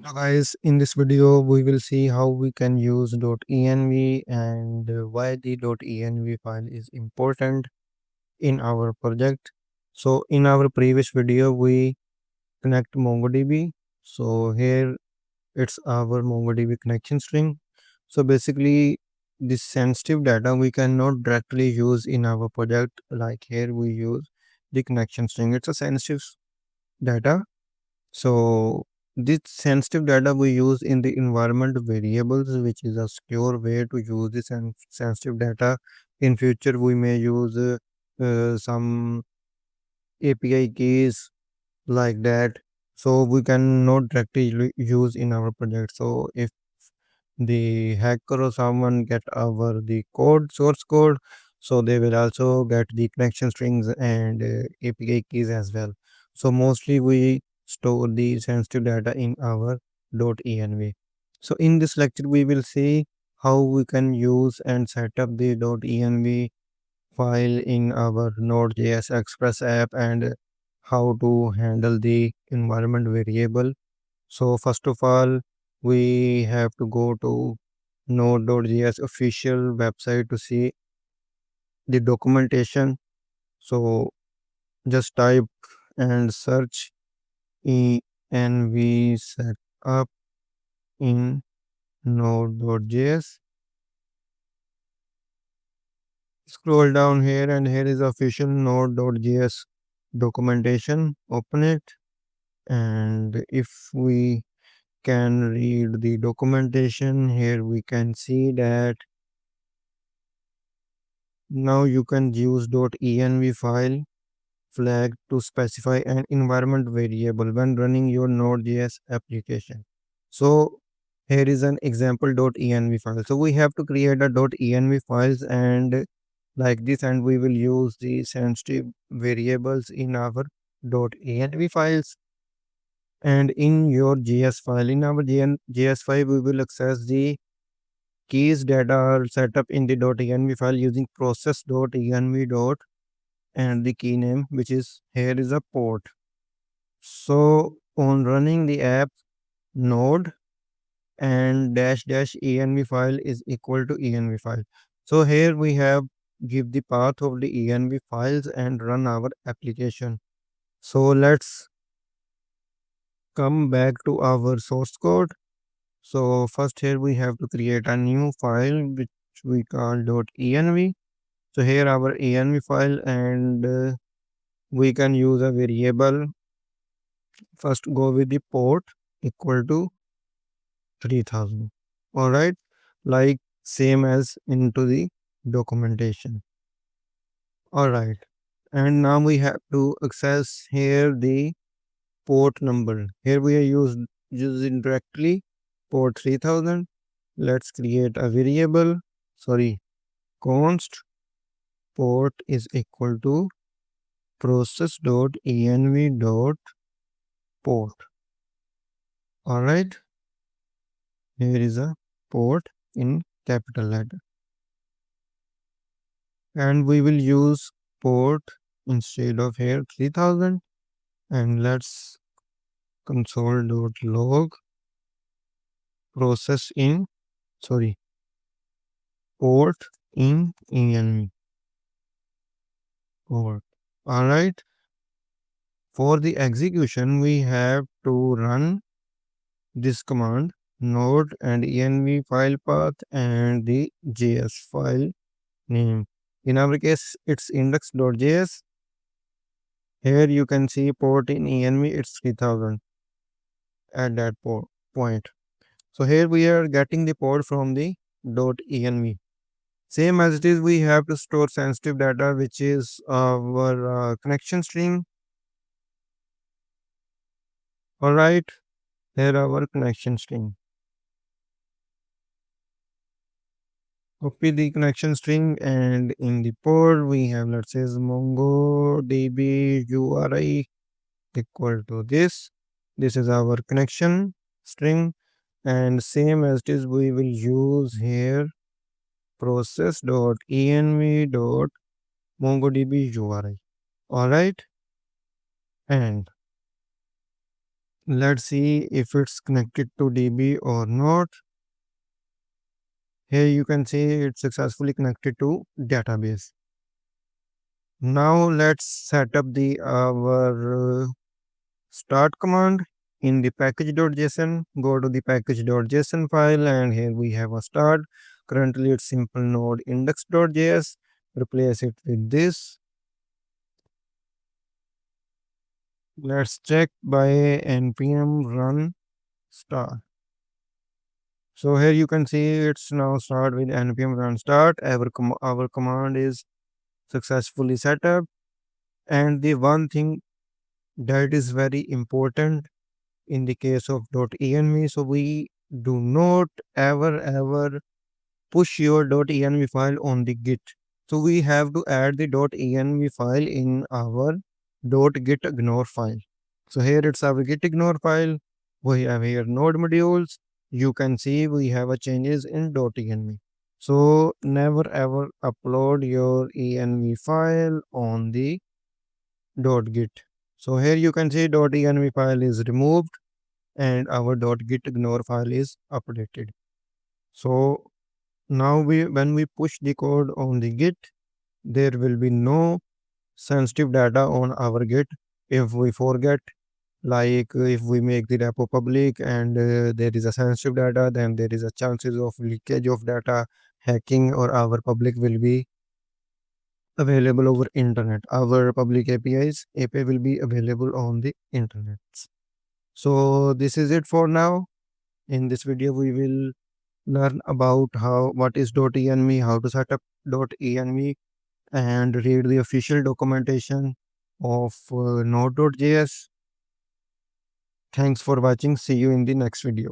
So guys, in this video, we will see how we can use .env and why the .env file is important in our project. So in our previous video, we connect MongoDB. So here it's our MongoDB connection string. So basically, this sensitive data we cannot directly use in our project. Like here, we use the connection string. It's a sensitive data, so this sensitive data we use in the environment variables, which is a secure way to use this sensitive data. In future, we may use some API keys like that. So we cannot directly use in our project. So if the hacker or someone get our the code source code, so they will also get the connection strings and API keys as well. So mostly we store the sensitive data in our .env. So in this lecture we will see how we can use and set up the .env file in our Node.js Express app and how to handle the environment variable. So first of all, we have to go to Node.js official website to see the documentation. So just type and search env setup in Node.js. Scroll down here and here is official Node.js documentation. Open it, and if we can read the documentation here, we can see that now you can use .env file flag to specify an environment variable when running your Node.js application. So here is an example .env file. So we have to create a .env files and like this, and we will use the sensitive variables in our .env files. And in your JS file, in our JS file, we will access the keys that are set up in the .env file using process.env dot and the key name, which is here is a port. So on running the app, node and dash dash env file is equal to env file. So here we have give the path of the env files and run our application. So let's come back to our source code. So first here we have to create a new file which we call .env. So here our env file, and we can use a variable. First go with the port equal to 3000. All right, like same as into the documentation. All right, and now we have to access here the port number. Here we are using directly port 3000. Let's create a variable. Sorry, const port is equal to process.env.port. All right, here is a port in capital letter, and we will use port instead of here 3000. And let's console.log process in, sorry, port in env port. All right, for the execution we have to run this command node and env file path and the js file name. In our case it's index.js. Here you can see port in env, it's 3000 at that point. So here we are getting the port from the .env. Same as it is, we have to store sensitive data, which is our connection string. All right, here our connection string. Copy the connection string, and in the port we have, let's say, MongoDB URI equal to this. This is our connection string, and same as it is, we will use here process.env.mongodb URI. All right, and Let's see if it's connected to DB or not. Here you can see it's successfully connected to database. Now let's set up the our start command in the package.json. Go to the package.json file and here we have a start. Currently it's simple node index.js. Replace it with this. Let's check by npm run start. So here you can see it's now start with npm run start. Our command is successfully set up. And the one thing that is very important in the case of .env, so we do not ever push your .env file on the git. So we have to add the .env file in our .gitignore file. So here it's our gitignore file. We have here node modules. You can see we have a changes in .env. So never ever upload your env file on the .git. So here you can see .env file is removed and our .gitignore file is updated. So now when we push the code on the git, there will be no sensitive data on our git. If we forget, like if we make the repo public and there is a sensitive data, then there is a chances of leakage of data, hacking, or our public will be available over internet. Our public API will be available on the internet. So this is it for now. In this video, we will learn about what is .env, how to set up .env, and read the official documentation of Node.js. Thanks for watching. See you in the next video.